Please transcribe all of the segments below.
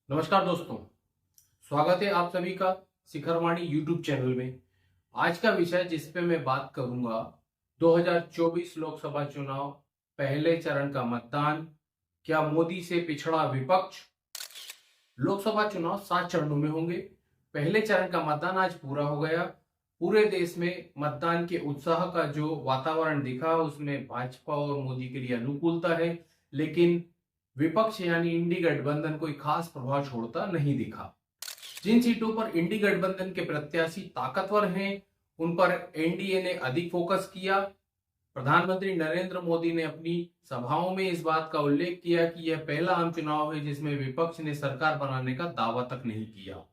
नमस्कार दोस्तों, स्वागत है आप सभी का शिखरवाणी यूट्यूब चैनल में। आज का विषय जिस पे मैं बात करूंगा 2024 लोकसभा चुनाव पहले चरण का मतदान, क्या मोदी से पिछड़ा विपक्ष। लोकसभा चुनाव 7 चरणों में होंगे। पहले चरण का मतदान आज पूरा हो गया। पूरे देश में मतदान के उत्साह का जो वातावरण दिखा उसमें भाजपा और मोदी के लिए अनुकूलता है, लेकिन विपक्ष यानी इंडी गठबंधन कोई खास प्रभाव छोड़ता नहीं दिखा। जिन सीटों पर इंडी गठबंधन के प्रत्याशी ताकतवर हैं उन पर एनडीए ने अधिक फोकस किया। प्रधानमंत्री नरेंद्र मोदी ने अपनी सभाओं में इस बात का उल्लेख किया कि यह पहला आम चुनाव है जिसमें विपक्ष ने सरकार बनाने का दावा तक नहीं किया।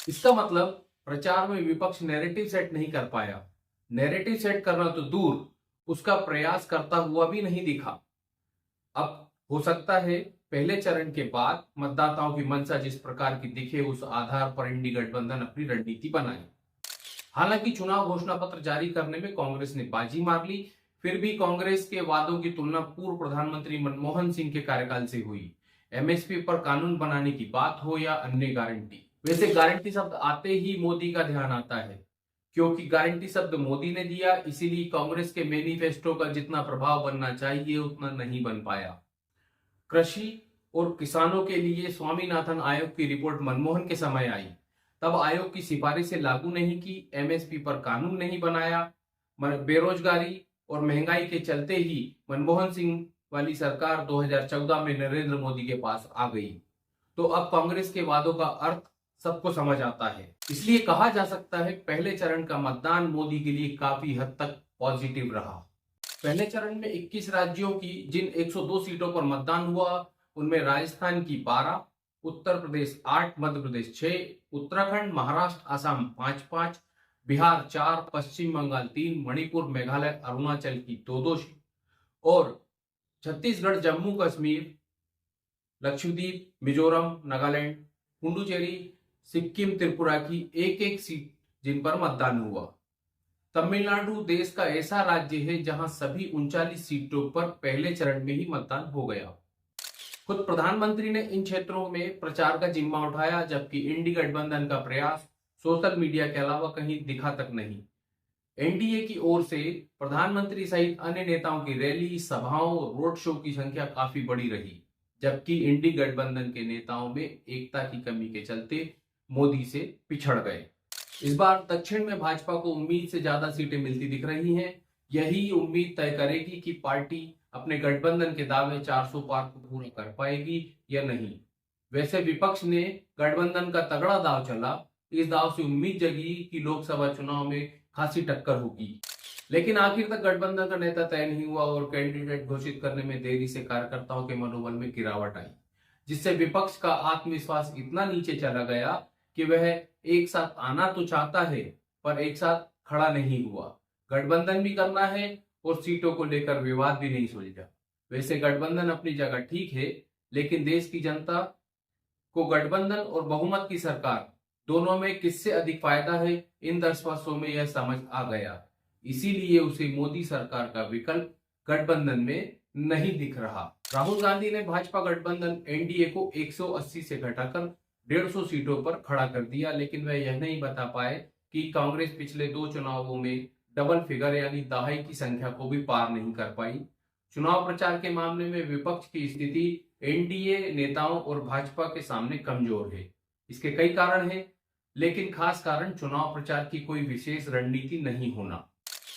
इसका मतलब प्रचार में विपक्ष नैरेटिव सेट नहीं कर पाया। नैरेटिव सेट करना तो दूर, उसका प्रयास करता हुआ भी नहीं दिखा। अब हो सकता है पहले चरण के बाद मतदाताओं की मंशा जिस प्रकार की दिखे उस आधार पर इंडी गठबंधन अपनी रणनीति बनाए। हालांकि चुनाव घोषणा पत्र जारी करने में कांग्रेस ने बाजी मार ली, फिर भी कांग्रेस के वादों की तुलना पूर्व प्रधानमंत्री मनमोहन सिंह के कार्यकाल से हुई। एमएसपी पर कानून बनाने की बात हो या अन्य गारंटी, वैसे गारंटी शब्द आते ही मोदी का ध्यान आता है, क्योंकि गारंटी शब्द मोदी ने दिया, इसीलिए कांग्रेस के मैनिफेस्टो का जितना प्रभाव बनना चाहिए उतना नहीं बन पाया। कृषि और किसानों के लिए स्वामीनाथन आयोग की रिपोर्ट मनमोहन के समय आई, तब आयोग की सिफारिशें लागू नहीं की, एमएसपी पर कानून नहीं बनाया। बेरोजगारी और महंगाई के चलते ही मनमोहन सिंह वाली सरकार 2014 में नरेंद्र मोदी के पास आ गई। तो अब कांग्रेस के वादों का अर्थ सबको समझ आता है। इसलिए कहा जा सकता है पहले चरण का मतदान मोदी के लिए काफी हद तक पॉजिटिव रहा। पहले चरण में 21 राज्यों की जिन 102 सीटों पर मतदान हुआ उनमें राजस्थान की 12, उत्तर प्रदेश 8, मध्य प्रदेश 6, उत्तराखंड, महाराष्ट्र, असम 5-5, बिहार 4, पश्चिम बंगाल 3, मणिपुर, मेघालय, अरुणाचल की 2-2 और छत्तीसगढ़, जम्मू कश्मीर, लक्षद्वीप, मिजोरम, नागालैंड, पुडुचेरी, सिक्किम, त्रिपुरा की 1-1 सीट जिन पर मतदान हुआ। तमिलनाडु देश का ऐसा राज्य है जहां सभी 39 सीटों पर पहले चरण में ही मतदान हो गया। खुद प्रधानमंत्री ने इन क्षेत्रों में प्रचार का जिम्मा उठाया, जबकि इंडी गठबंधन का प्रयास सोशल मीडिया के अलावा कहीं दिखा तक नहीं। एनडीए की ओर से प्रधानमंत्री सहित अन्य नेताओं की रैली, सभाओं और रोड शो की संख्या काफी बड़ी रही, जबकि इंडी गठबंधन के नेताओं में एकता की कमी के चलते मोदी से पिछड़ गए। इस बार दक्षिण में भाजपा को उम्मीद से ज्यादा सीटें मिलती दिख रही हैं। यही उम्मीद तय करेगी कि पार्टी अपने गठबंधन के दावे 400 पार को पूरा कर पाएगी या नहीं। वैसे विपक्ष ने गठबंधन का तगड़ा दाव चला, इस दाव से उम्मीद जगी कि लोकसभा चुनाव में खासी टक्कर होगी, लेकिन आखिर तक गठबंधन का नेता तय नहीं हुआ और कैंडिडेट घोषित करने में देरी से कार्यकर्ताओं के मनोबल में गिरावट आई, जिससे विपक्ष का आत्मविश्वास इतना नीचे चला गया कि वह एक साथ आना तो चाहता है पर एक साथ खड़ा नहीं हुआ। गठबंधन भी करना है और सीटों को लेकर विवाद भी नहीं सुलझा। वैसे गठबंधन अपनी जगह ठीक है, लेकिन देश की जनता को गठबंधन और बहुमत की सरकार दोनों में किससे अधिक फायदा है, इन 10 वर्षों में यह समझ आ गया। इसीलिए उसे मोदी सरकार का विकल्प गठबंधन में नहीं दिख रहा। राहुल गांधी ने भाजपा गठबंधन एनडीए को 180 से घटाकर 150 सीटों पर खड़ा कर दिया, लेकिन वह यह नहीं बता पाए कि कांग्रेस पिछले 2 चुनावों में डबल फिगर यानी दहाई की संख्या को भी पार नहीं कर पाई। चुनाव प्रचार के मामले में विपक्ष की स्थिति एनडीए नेताओं और भाजपा के सामने कमजोर है। इसके कई कारण हैं, लेकिन खास कारण चुनाव प्रचार की कोई विशेष रणनीति नहीं होना।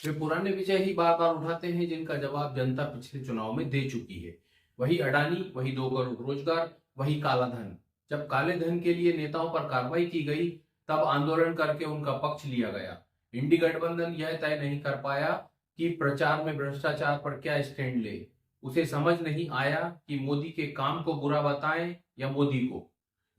वे पुराने विषय ही बार बार उठाते हैं जिनका जवाब जनता पिछले चुनाव में दे चुकी है। वही अडानी, वही 2 करोड़ रोजगार, वही काला धन। जब काले धन के लिए नेताओं पर कार्रवाई की गई तब आंदोलन करके उनका पक्ष लिया गया। इंडी गठबंधन यह तय नहीं कर पाया कि प्रचार में भ्रष्टाचार पर क्या स्टैंड ले। उसे समझ नहीं आया कि मोदी के काम को बुरा बताएं या मोदी को।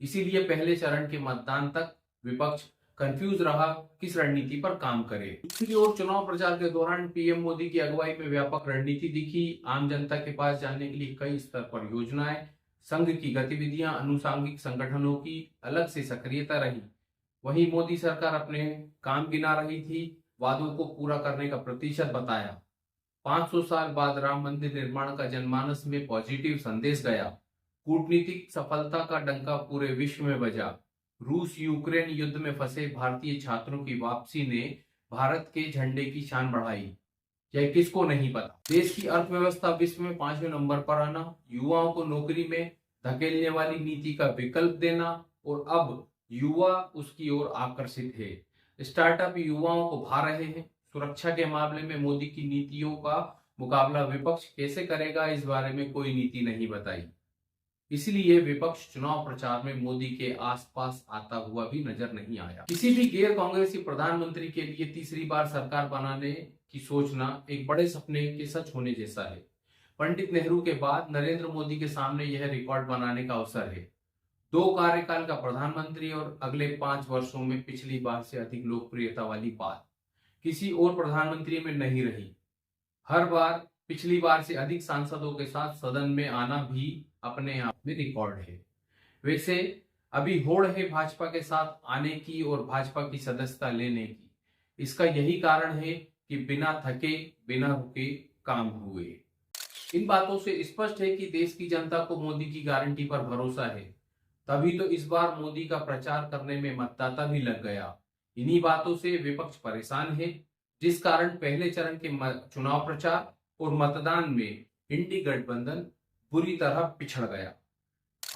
इसीलिए पहले चरण के मतदान तक विपक्ष कंफ्यूज रहा किस रणनीति पर काम करे। दूसरी ओर चुनाव प्रचार के दौरान पीएम मोदी की अगुवाई में व्यापक रणनीति दिखी। आम जनता के पास जाने के लिए कई स्तर पर योजनाएं, संघ की गतिविधियां, अनुसांगिक संगठनों की अलग से सक्रियता रही। वहीं मोदी सरकार अपने काम गिना रही थी, वादों को पूरा करने का प्रतिशत बताया। 500 साल बाद राम मंदिर निर्माण का जनमानस में पॉजिटिव संदेश गया। कूटनीतिक सफलता का डंका पूरे विश्व में बजा। रूस यूक्रेन युद्ध में फंसे भारतीय छात्रों की वापसी ने भारत के झंडे की शान बढ़ाई। यह किसको नहीं पता। देश की अर्थव्यवस्था विश्व में 5वें नंबर पर आना, युवाओं को नौकरी में धकेलने वाली नीति का विकल्प देना और अब युवा उसकी ओर आकर्षित है। स्टार्टअप युवाओं को भा रहे हैं। सुरक्षा के मामले में मोदी की नीतियों का मुकाबला विपक्ष कैसे करेगा, इस बारे में कोई नीति नहीं बताई। इसलिए विपक्ष चुनाव प्रचार में मोदी के आसपास आता हुआ भी नजर नहीं आया। किसी भी गैर कांग्रेसी प्रधानमंत्री के लिए तीसरी बार सरकार बनाने की सोचना एक बड़े सपने के सच होने जैसा है। पंडित नेहरू के बाद नरेंद्र मोदी के सामने यह रिकॉर्ड बनाने का अवसर है। 2 कार्यकाल का प्रधानमंत्री और अगले 5 वर्षों में पिछली बार से अधिक लोकप्रियता वाली बात किसी और प्रधानमंत्री में नहीं रही। हर बार पिछली बार से अधिक सांसदों के साथ सदन में आना भी अपने आप में रिकॉर्ड है। वैसे अभी होड़ है भाजपा के साथ आने की और भाजपा की सदस्यता लेने की। इसका यही कारण है कि बिना थके बिना रुके काम हुए। इन बातों से स्पष्ट है कि देश की जनता को मोदी की गारंटी पर भरोसा है। तभी तो इस बार मोदी का प्रचार करने में मतदाता भी लग गया। इन्हीं बातों से विपक्ष परेशान है, जिस कारण पहले चरण के चुनाव प्रचार और मतदान में इंडी गठबंधन बुरी तरह पिछड़ गया।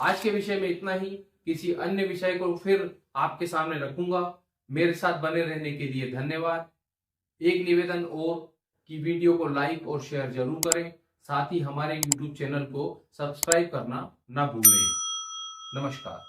आज के विषय में इतना ही। किसी अन्य विषय को फिर आपके सामने रखूंगा। मेरे साथ बने रहने के लिए धन्यवाद। एक निवेदन और कि वीडियो को लाइक और शेयर जरूर करें। साथ ही हमारे YouTube चैनल को सब्सक्राइब करना ना भूलें। नमस्कार।